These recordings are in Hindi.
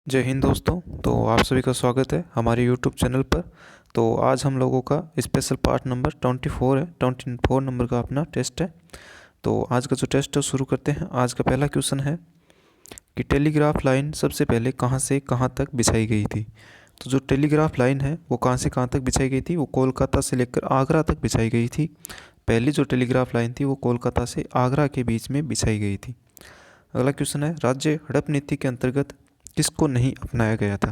जय हिंद दोस्तों। तो आप सभी का स्वागत है हमारे यूट्यूब चैनल पर। तो आज हम लोगों का स्पेशल पार्ट नंबर 24 है। 24 नंबर का अपना टेस्ट है। तो आज का जो टेस्ट है शुरू करते हैं। आज का पहला क्वेश्चन है कि टेलीग्राफ लाइन सबसे पहले कहाँ से कहाँ तक बिछाई गई थी। तो जो टेलीग्राफ लाइन है वो कहाँ से कहाँ तक बिछाई गई थी, वो कोलकाता से लेकर आगरा तक बिछाई गई थी। पहली जो टेलीग्राफ लाइन थी वो कोलकाता से आगरा के बीच में बिछाई गई थी। अगला क्वेश्चन है, राज्य हड़प नीति के अंतर्गत किसको नहीं अपनाया गया था।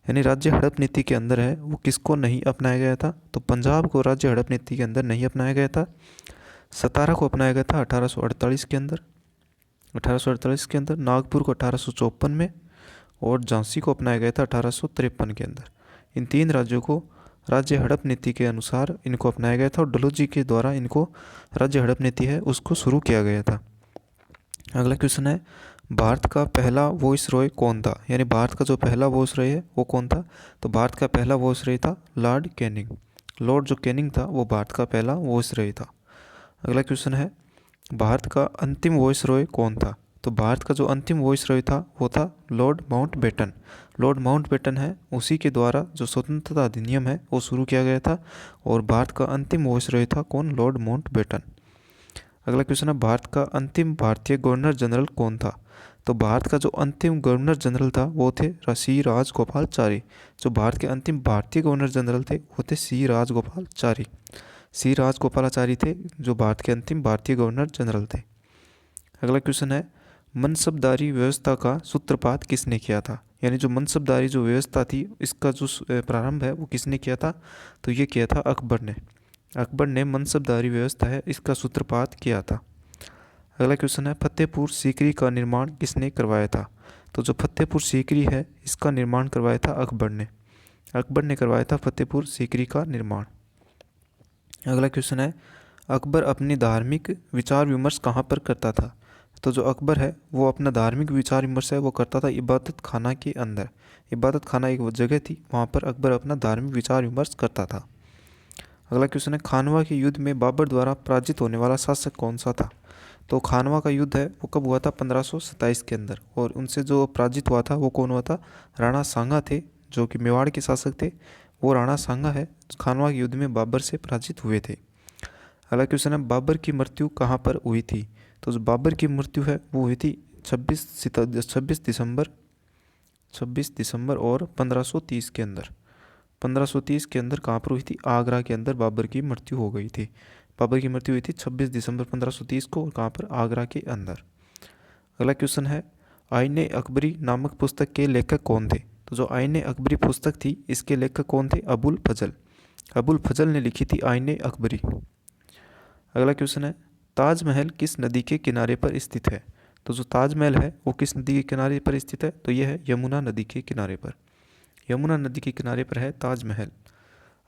यानी राज्य हड़प नीति के अंदर है वो किसको नहीं अपनाया गया था। तो पंजाब को राज्य हड़प नीति के अंदर नहीं अपनाया गया था। सतारा को अपनाया गया था 1848 के अंदर। 1848 के अंदर नागपुर को 1854 में, और झांसी को अपनाया गया था 1853 के अंदर। इन तीन राज्यों को राज्य हड़प नीति के अनुसार इनको अपनाया गया था और डलहौजी के द्वारा इनको राज्य हड़प नीति है उसको शुरू किया गया था। अगला क्वेश्चन है, भारत का पहला वॉइस रॉय कौन था। यानी भारत का जो पहला वॉइस रॉय है वो कौन था। तो भारत का पहला वॉइस रॉय था लॉर्ड कैनिंग। लॉर्ड जो कैनिंग था वो भारत का पहला वॉइस रॉय था। अगला क्वेश्चन है, भारत का अंतिम वॉइस रॉय कौन था। तो भारत का जो अंतिम वॉइस रॉय था वो था लॉर्ड माउंटबेटन। लॉर्ड माउंटबेटन है उसी के द्वारा जो स्वतंत्रता अधिनियम है वो शुरू किया गया था, और भारत का अंतिम वॉइस रॉय था कौन, लॉर्ड माउंटबेटन। अगला क्वेश्चन है, भारत का अंतिम भारतीय गवर्नर जनरल कौन था। तो भारत का जो अंतिम गवर्नर जनरल था वो थे सी राजगोपालाचारी। जो भारत के अंतिम भारतीय गवर्नर जनरल थे वो थे सी राजगोपालाचारी। सी राजगोपालाचारी थे जो भारत के अंतिम भारतीय गवर्नर जनरल थे। अगला क्वेश्चन है, मनसबदारी व्यवस्था का सूत्रपात किसने किया था। यानी जो मनसबदारी जो व्यवस्था थी इसका जो प्रारंभ है वो किसने किया था। तो ये किया था अकबर ने। अकबर ने मनसबदारी व्यवस्था है इसका सूत्रपात किया था। अगला क्वेश्चन है, फतेहपुर सीकरी का निर्माण किसने करवाया था। तो जो फतेहपुर सीकरी है इसका निर्माण करवाया था अकबर ने। अकबर ने करवाया था फतेहपुर सीकरी का निर्माण। अगला क्वेश्चन है, अकबर अपनी धार्मिक विचार विमर्श कहाँ पर करता था। तो जो अकबर है वो अपना धार्मिक विचार विमर्श है वो करता था इबादत खाना के अंदर। इबादत खाना एक वो जगह थी, वहाँ पर अकबर अपना धार्मिक विचार विमर्श करता था। अगला क्वेश्चन है, खानवा के युद्ध में बाबर द्वारा पराजित होने वाला शासक कौन सा था। तो खानवा का युद्ध है वो कब हुआ था, 1527 के अंदर, और उनसे जो पराजित हुआ था वो कौन हुआ था, राणा सांगा थे जो कि मेवाड़ के शासक थे। वो राणा सांगा है खानवा के युद्ध में बाबर से पराजित हुए थे। अगला क्वेश्चन है, बाबर की मृत्यु कहाँ पर हुई थी। तो जो बाबर की मृत्यु है वो हुई थी 26 दिसंबर और 1530 के अंदर। 1530 के अंदर कहाँ पर हुई थी, आगरा के अंदर बाबर की मृत्यु हो गई थी। बाबर की मृत्यु हुई थी 26 दिसंबर 1530 को, और कहाँ पर, आगरा के अंदर। अगला क्वेश्चन है, आईने अकबरी नामक पुस्तक के लेखक कौन थे। तो जो आईने अकबरी पुस्तक थी इसके लेखक कौन थे, अबुल फजल। अबुल फजल ने लिखी थी आईने अकबरी। अगला क्वेश्चन है, ताजमहल किस नदी के किनारे पर स्थित है। तो जो ताजमहल है वो किस नदी के किनारे पर स्थित है, तो यह है यमुना नदी के किनारे पर। यमुना नदी के किनारे पर है ताजमहल।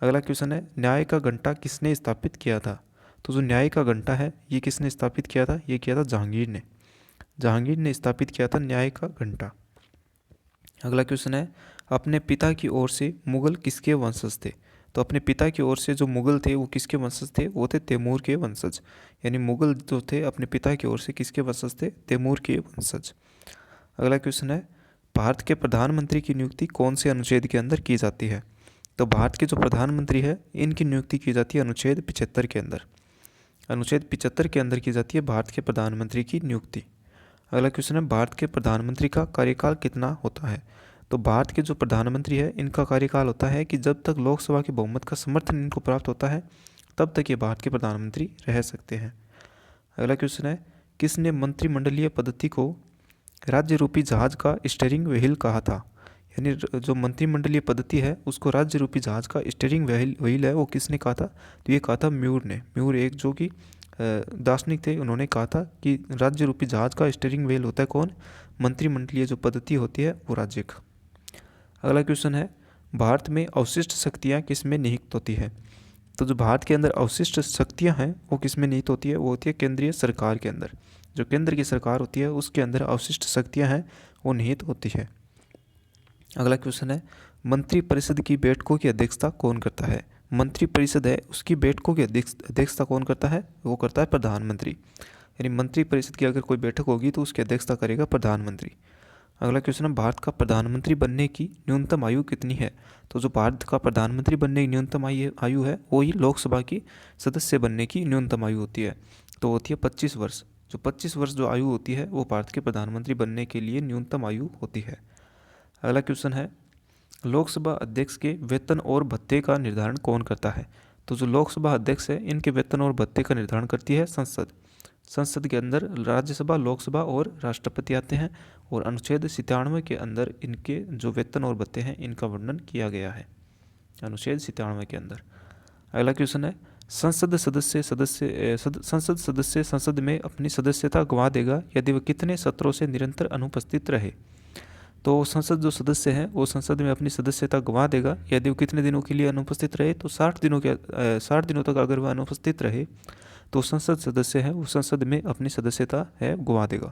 अगला क्वेश्चन है, न्याय का घंटा किसने स्थापित किया था। तो जो न्याय का घंटा है ये किसने स्थापित किया था, ये किया था जहांगीर ने। जहांगीर ने स्थापित किया था न्याय का घंटा। अगला क्वेश्चन है, अपने पिता की ओर से मुगल किसके वंशज थे। तो अपने पिता की ओर से जो मुगल थे वो किसके वंशज थे, वो थे तैमूर के वंशज। यानी मुगल जो थे अपने पिता की ओर से किसके वंशज थे, तैमूर के वंशज। अगला क्वेश्चन है, भारत के प्रधानमंत्री की नियुक्ति कौन से अनुच्छेद के अंदर की जाती है। तो भारत के जो प्रधानमंत्री है इनकी नियुक्ति की जाती है अनुच्छेद 75 के अंदर। अनुच्छेद 75 के अंदर की जाती है भारत के प्रधानमंत्री की नियुक्ति। अगला क्वेश्चन है, भारत के प्रधानमंत्री का कार्यकाल कितना होता है। तो भारत के जो प्रधानमंत्री है इनका कार्यकाल होता है कि जब तक लोकसभा के बहुमत का समर्थन इनको प्राप्त होता है तब तक ये भारत के प्रधानमंत्री रह सकते हैं। अगला क्वेश्चन है, किसने मंत्रिमंडलीय पद्धति को राज्य रूपी जहाज का स्टीयरिंग व्हील कहा था। यानी जो मंत्रिमंडलीय पद्धति है उसको राज्य रूपी जहाज का स्टीयरिंग व्हील है वो किसने कहा था, तो ये कहा था म्यूर ने। म्यूर एक जो कि दार्शनिक थे, उन्होंने कहा था कि राज्य रूपी जहाज का स्टीयरिंग व्हील होता है कौन, मंत्रिमंडलीय जो पद्धति होती है वो राज्य का। अगला क्वेश्चन है, भारत में अवशिष्ट शक्तियाँ किस में निहित होती है। तो जो भारत के अंदर अवशिष्ट शक्तियाँ हैं वो किस में निहित होती है, वो होती है केंद्रीय सरकार के अंदर। जो केंद्र की सरकार होती है उसके अंदर अवशिष्ट शक्तियाँ हैं वो निहित होती है। अगला क्वेश्चन है, मंत्री परिषद की बैठकों की अध्यक्षता कौन करता है। मंत्री परिषद है उसकी बैठकों की अध्यक्षता कौन करता है, वो करता है प्रधानमंत्री। यानी मंत्री परिषद की अगर कोई बैठक होगी तो उसकी अध्यक्षता करेगा प्रधानमंत्री। अगला क्वेश्चन है भारत का प्रधानमंत्री बनने की न्यूनतम आयु कितनी है। तो जो भारत का प्रधानमंत्री बनने की न्यूनतम आयु है वो ही लोकसभा की सदस्य बनने की न्यूनतम आयु होती है, तो होती है 25 वर्ष। जो 25 वर्ष जो आयु होती है वो भारत के प्रधानमंत्री बनने के लिए न्यूनतम आयु होती है। अगला क्वेश्चन है लोकसभा अध्यक्ष के वेतन और भत्ते का निर्धारण कौन करता है। तो जो लोकसभा अध्यक्ष है इनके वेतन और भत्ते का निर्धारण करती है संसद। संसद के अंदर राज्यसभा, लोकसभा और राष्ट्रपति आते हैं, और अनुच्छेद 97 के अंदर इनके जो वेतन और भत्ते हैं इनका वर्णन किया गया है, अनुच्छेद 97 के अंदर। अगला क्वेश्चन है संसद सदस्य संसद में अपनी सदस्यता गंवा देगा यदि वह कितने सत्रों से निरंतर अनुपस्थित रहे। तो संसद जो सदस्य है वो संसद में अपनी सदस्यता गंवा देगा यदि वो कितने दिनों के लिए अनुपस्थित रहे, तो 60 दिनों तक अगर वह अनुपस्थित रहे तो संसद सदस्य है वो संसद में अपनी सदस्यता है गंवा देगा।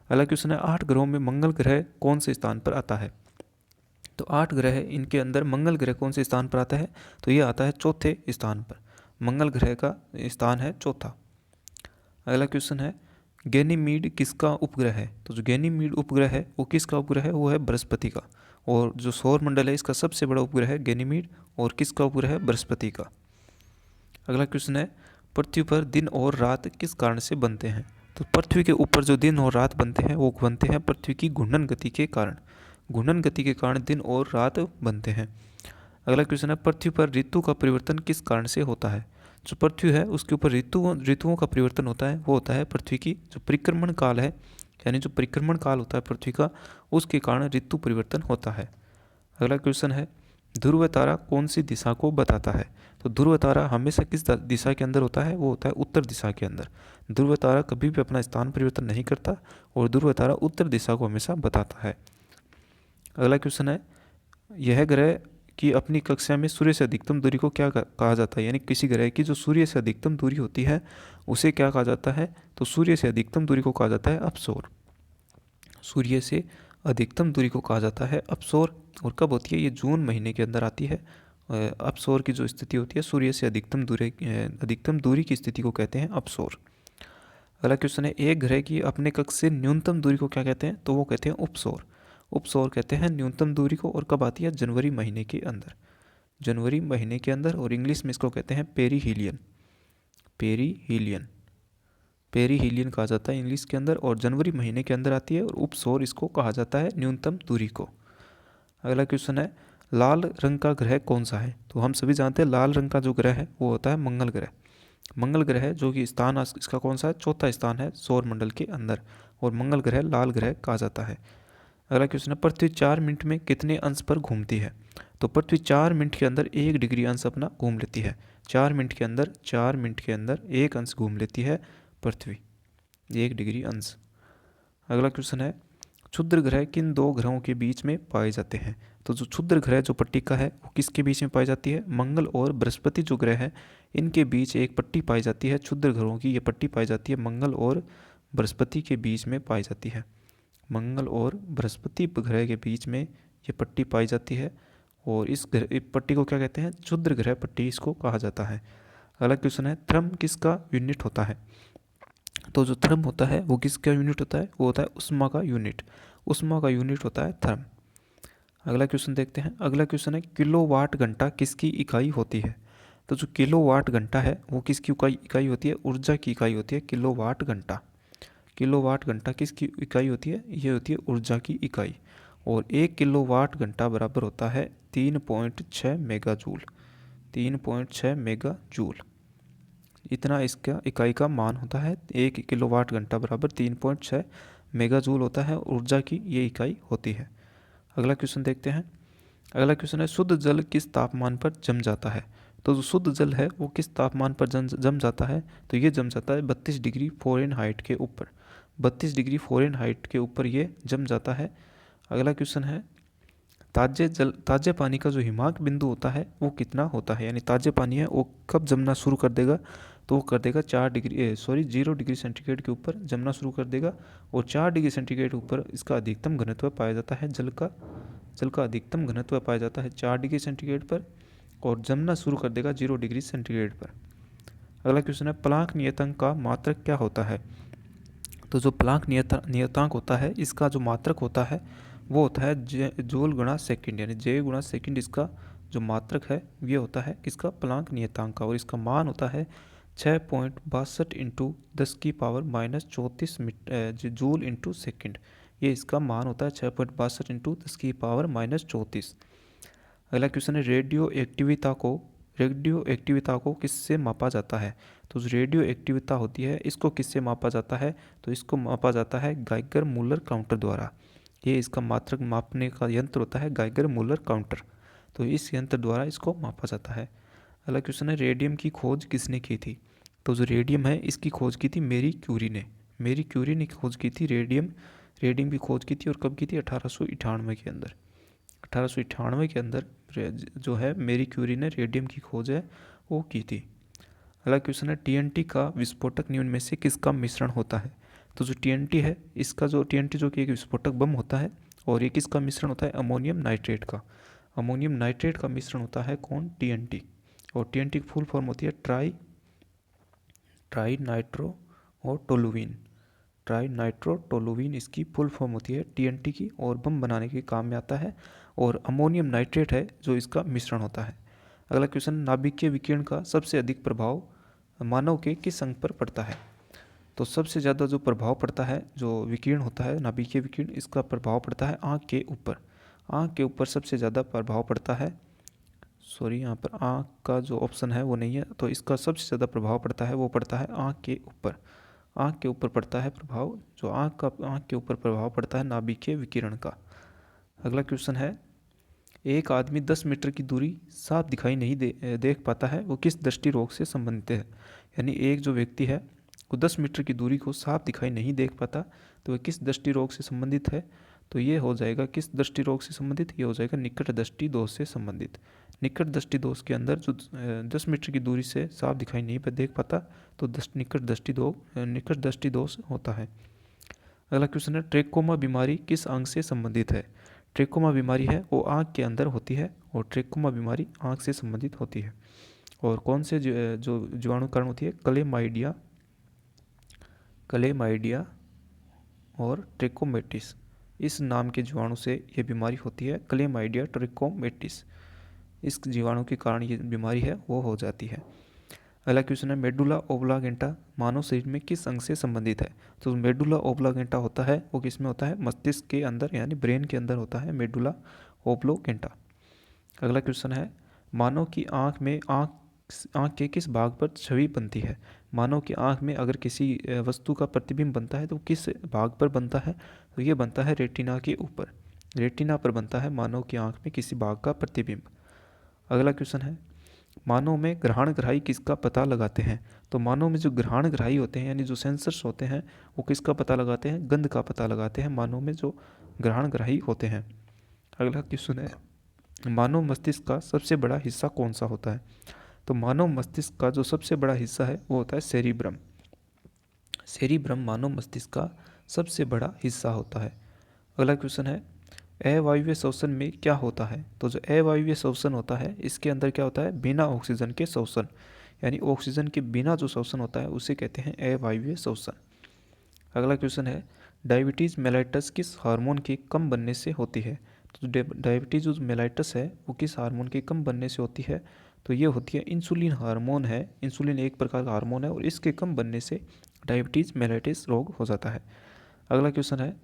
अगला क्वेश्चन है 8 ग्रहों में मंगल ग्रह कौन से स्थान पर आता है। तो 8 ग्रह इनके अंदर मंगल ग्रह कौन से स्थान पर आता है, तो ये आता है चौथे स्थान पर, मंगल ग्रह का स्थान है चौथा। अगला क्वेश्चन है गैनीमीड किसका उपग्रह है। तो जो गैनीमीड उपग्रह है वो किसका उपग्रह है, वो है बृहस्पति का। और जो सौर मंडल है इसका सबसे बड़ा उपग्रह है गैनीमीड, और किसका उपग्रह है, बृहस्पति का। अगला क्वेश्चन है पृथ्वी पर दिन और रात किस कारण से बनते हैं। तो पृथ्वी के ऊपर जो दिन और रात बनते हैं वो बनते हैं पृथ्वी की घूर्णन गति के कारण। घूर्णन गति के कारण दिन और रात बनते हैं। अगला क्वेश्चन है पृथ्वी पर ऋतु का परिवर्तन किस कारण से होता है। जो पृथ्वी है उसके ऊपर ऋतुओं का परिवर्तन होता है, वो होता है पृथ्वी की जो परिक्रमण काल है, यानी जो परिक्रमण काल होता है पृथ्वी का, उसके कारण ऋतु परिवर्तन होता है। अगला क्वेश्चन है ध्रुव तारा कौन सी दिशा को बताता है। तो ध्रुव तारा हमेशा किस दिशा के अंदर होता है, वो होता है उत्तर दिशा के अंदर। ध्रुव तारा कभी भी अपना स्थान परिवर्तन नहीं करता, और ध्रुव तारा उत्तर दिशा को हमेशा बताता है। अगला क्वेश्चन है यह ग्रह की अपनी कक्षा में सूर्य से अधिकतम दूरी को क्या कहा जाता है। यानी किसी ग्रह की जो सूर्य से अधिकतम दूरी होती है उसे क्या कहा जाता है, तो सूर्य से अधिकतम दूरी को कहा जाता है अपसौर। सूर्य से अधिकतम दूरी को कहा जाता है अपसौर। और कब होती है, ये जून महीने के अंदर आती है। अपसौर की जो स्थिति होती है सूर्य से अधिकतम दूरी की स्थिति को कहते हैं अपसौर। अगला क्वेश्चन है एक ग्रह की अपने कक्ष से न्यूनतम दूरी को क्या कहते हैं, तो वो कहते हैं उपसौर। उपसौर कहते हैं न्यूनतम दूरी को, और कब आती है, जनवरी महीने के अंदर। जनवरी महीने के अंदर, और इंग्लिश में इसको कहते हैं पेरीहीलियन। पेरीहीलियन पेरीहीलियन कहा जाता है इंग्लिश के अंदर, और जनवरी महीने के अंदर आती है, और उपसौर इसको कहा जाता है न्यूनतम दूरी को। अगला क्वेश्चन है लाल रंग का ग्रह कौन सा है। तो हम सभी जानते हैं लाल रंग का जो ग्रह है वो होता है मंगल ग्रह। मंगल ग्रह जो कि स्थान इसका कौन सा है, चौथा स्थान है सौर मंडल के अंदर, और मंगल ग्रह लाल ग्रह कहा जाता है। अगला क्वेश्चन है पृथ्वी 4 मिनट में कितने अंश पर घूमती है। तो पृथ्वी 4 मिनट के अंदर 1 डिग्री अंश अपना घूम लेती है। 4 मिनट के अंदर 1 अंश घूम लेती है पृथ्वी, 1 डिग्री अंश। अगला क्वेश्चन है क्षुद्र ग्रह किन 2 ग्रहों के बीच में पाए जाते हैं। तो जो क्षुद्र ग्रह जो पट्टिका है वो किसके बीच में पाई जाती है, मंगल और बृहस्पति जो ग्रह है इनके बीच एक पट्टी पाई जाती है क्षुद्र ग्रहों की। ये पट्टी पाई जाती है मंगल और बृहस्पति के बीच में पाई जाती है। मंगल और बृहस्पति ग्रह के बीच में ये पट्टी पाई जाती है, और इस पट्टी को क्या कहते हैं, क्षुद्र ग्रह पट्टी इसको कहा जाता है। अगला क्वेश्चन है थर्म किसका यूनिट होता है। तो जो थर्म होता है वो किसका यूनिट होता है, वो होता है उष्मा का यूनिट। उष्मा का यूनिट होता है थर्म। अगला क्वेश्चन देखते हैं। अगला क्वेश्चन है किलोवाट घंटा किसकी इकाई होती है। तो जो किलोवाट घंटा है वो किसकी इकाई होती है, ऊर्जा की इकाई होती है किलोवाट घंटा। किलोवाट घंटा किसकी इकाई होती है, ये होती है ऊर्जा की इकाई। और 1 किलोवाट घंटा बराबर होता है 3.6 मेगा जूल। 3.6 मेगा जूल इतना इसका इकाई का मान होता है। 1 किलोवाट घंटा बराबर 3.6 मेगा जूल होता है, ऊर्जा की ये इकाई होती है। अगला क्वेश्चन देखते हैं। अगला क्वेश्चन है शुद्ध जल किस तापमान पर जम जाता है। तो जो शुद्ध जल है वो किस तापमान पर जम जाता है, तो ये जम जाता है 32 डिग्री फ़ारेनहाइट के ऊपर। 32 डिग्री फ़ारेनहाइट के ऊपर ये जम जाता है। अगला क्वेश्चन है ताजे पानी का जो हिमांक बिंदु होता है वो कितना होता है। यानी ताजे पानी है वो कब जमना शुरू कर देगा, तो वो कर देगा 0 डिग्री सेंटीग्रेड के ऊपर जमना शुरू कर देगा। और 4 डिग्री सेंटीग्रेड ऊपर इसका अधिकतम घनत्व पाया जाता है। जल का अधिकतम घनत्व पाया जाता है 4 डिग्री सेंटीग्रेड पर, और जमना शुरू कर देगा 0 डिग्री सेंटीग्रेड पर। अगला क्वेश्चन है प्लांक नियतांक का मात्रक क्या होता है। तो जो प्लांक नियतांक होता है, इसका जो मात्रक होता है वो होता है जूल गुणा सेकंड, यानी जे गुणा सेकंड इसका जो मात्रक है ये होता है इसका प्लांक नियतांक का, और इसका मान होता है 6.62 इंटू 10⁻⁻34 जूल इंटू सेकेंड। ये इसका मान होता है 6.62 इंटू 10⁻⁻34। अगला क्वेश्चन है रेडियो एक्टिविता को किससे मापा जाता है? तो जो रेडियो एक्टिविता होती है इसको किससे मापा जाता है? तो इसको मापा जाता है गाइगर मूलर काउंटर द्वारा। ये इसका मात्रक मापने का यंत्र होता है गाइगर मूलर काउंटर, तो इस यंत्र द्वारा इसको मापा जाता है। अगला क्वेश्चन है रेडियम की खोज किसने की थी? तो जो रेडियम है इसकी खोज की थी मेरी क्यूरी ने। मेरी क्यूरी ने खोज की थी रेडियम की खोज की थी, और कब की थी? 1898 के अंदर। 1898 के अंदर जो है मेरी क्यूरी ने रेडियम की खोज है वो की थी। अगला क्वेश्चन है टीएनटी का विस्फोटक निम्न में से किसका मिश्रण होता है? तो जो टीएनटी है इसका जो टीएनटी जो कि एक विस्फोटक बम होता है, और ये किसका मिश्रण होता है? अमोनियम नाइट्रेट का। अमोनियम नाइट्रेट का मिश्रण होता है कौन? टीएनटी। और टीएनटी की फुल फॉर्म होती है ट्राई नाइट्रो और टोलुवीन। ट्राई नाइट्रो टोलुवीन इसकी फुल फॉर्म होती है टीएनटी की, और बम बनाने के काम में आता है। और अमोनियम नाइट्रेट है जो इसका मिश्रण होता है। अगला क्वेश्चन नाभिकीय विकिरण का सबसे अधिक प्रभाव मानव के किस अंग पर पड़ता है? तो सबसे ज़्यादा जो प्रभाव पड़ता है, जो विकिरण होता है नाभिकीय विकिरण, इसका प्रभाव पड़ता है आँख के ऊपर। आँख के ऊपर सबसे ज़्यादा प्रभाव पड़ता है। सॉरी, यहाँ पर आँख का जो ऑप्शन है वो नहीं है, तो इसका सबसे ज़्यादा प्रभाव पड़ता है वो पड़ता है आँख के ऊपर। आँख के ऊपर पड़ता है प्रभाव, जो आँख के ऊपर प्रभाव पड़ता है नाभिकीय विकिरण का। अगला क्वेश्चन है एक आदमी 10 मीटर की दूरी साफ दिखाई नहीं देख पाता है, वो किस दृष्टि रोग से संबंधित है? यानी एक जो व्यक्ति है वो 10 मीटर की दूरी को साफ दिखाई नहीं देख पाता, तो वह किस दृष्टि रोग से संबंधित है? तो ये हो जाएगा किस दृष्टि रोग से संबंधित? ये हो जाएगा निकट दृष्टि दोष से संबंधित। निकट दृष्टि दोष के अंदर जो 10 मीटर की दूरी से साफ दिखाई नहीं देख पाता, तो निकट दृष्टि दोष होता है। अगला क्वेश्चन है ट्रेकोमा बीमारी किस अंग से संबंधित है? ट्रेकोमा बीमारी है वो आँख के अंदर होती है, और ट्रेकोमा बीमारी आँख से संबंधित होती है। और कौन से जो जीवाणु कारण होती है? क्लेमाइडिया और ट्रेकोमेटिस, इस नाम के जीवाणु से ये बीमारी होती है, क्लेमाइडिया ट्रेकोमेटिस। इस जीवाणु के कारण ये बीमारी है वो हो जाती है। अगला क्वेश्चन है मेडुला ओब्लागेंटा मानव शरीर में किस अंग से संबंधित है? तो मेडुला ओब्लागेंटा होता है वो किस में होता है? मस्तिष्क के अंदर, यानी ब्रेन के अंदर होता है मेडुला ओब्लागेंटा। अगला क्वेश्चन है मानव की आँख में आँख के किस भाग पर छवि बनती है? मानव की आँख में अगर किसी वस्तु का प्रतिबिंब बनता है तो किस भाग पर बनता है? तो ये बनता है रेटिना के ऊपर। रेटिना पर बनता है मानव की आँख में किसी भाग का प्रतिबिंब। अगला क्वेश्चन है मानव में ग्रहणग्राही किसका पता लगाते हैं? तो मानव में जो ग्रहणग्राही होते हैं, यानी जो सेंसर्स होते हैं, वो किसका पता लगाते हैं? गंध का पता लगाते हैं मानव में जो ग्रहणग्राही होते हैं। अगला क्वेश्चन है मानव मस्तिष्क का सबसे बड़ा हिस्सा कौन सा होता है? तो मानव मस्तिष्क का जो सबसे बड़ा हिस्सा है वो होता है सेरिब्रम। सेरिब्रम मानव मस्तिष्क का सबसे बड़ा हिस्सा होता है। अगला क्वेश्चन है अवायवीय श्वसन में क्या होता है? तो जो अवायवीय श्वसन होता है इसके अंदर क्या होता है? बिना ऑक्सीजन के श्वसन, यानी ऑक्सीजन के बिना जो श्वसन होता है उसे कहते हैं अवायवीय श्वसन। अगला क्वेश्चन है डायबिटीज़ मेलाइटस किस हार्मोन के कम बनने से होती है? तो डायबिटीज़ जो मेलाइटस है वो किस हार्मोन के कम बनने से होती है? तो ये होती है इंसुलिन हार्मोन है। इंसुलिन एक प्रकार का हार्मोन है, और इसके कम बनने से डायबिटीज़ मेलाइटिस रोग हो जाता है। अगला क्वेश्चन है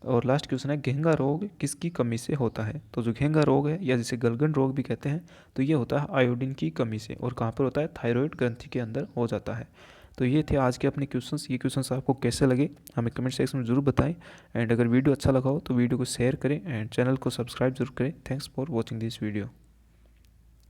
और लास्ट क्वेश्चन है घेंगा रोग किसकी कमी से होता है? तो जो घेंगा रोग है, या जिसे गलगन रोग भी कहते हैं, तो ये होता है आयोडीन की कमी से, और कहाँ पर होता है? थायराइड ग्रंथि के अंदर हो जाता है। तो ये थे आज के अपने क्वेश्चंस। ये क्वेश्चंस आपको कैसे लगे हमें कमेंट सेक्शन में ज़रूर बताएं, एंड अगर वीडियो अच्छा लगा हो तो वीडियो को शेयर करें एंड चैनल को सब्सक्राइब जरूर करें। Thanks for watching this video.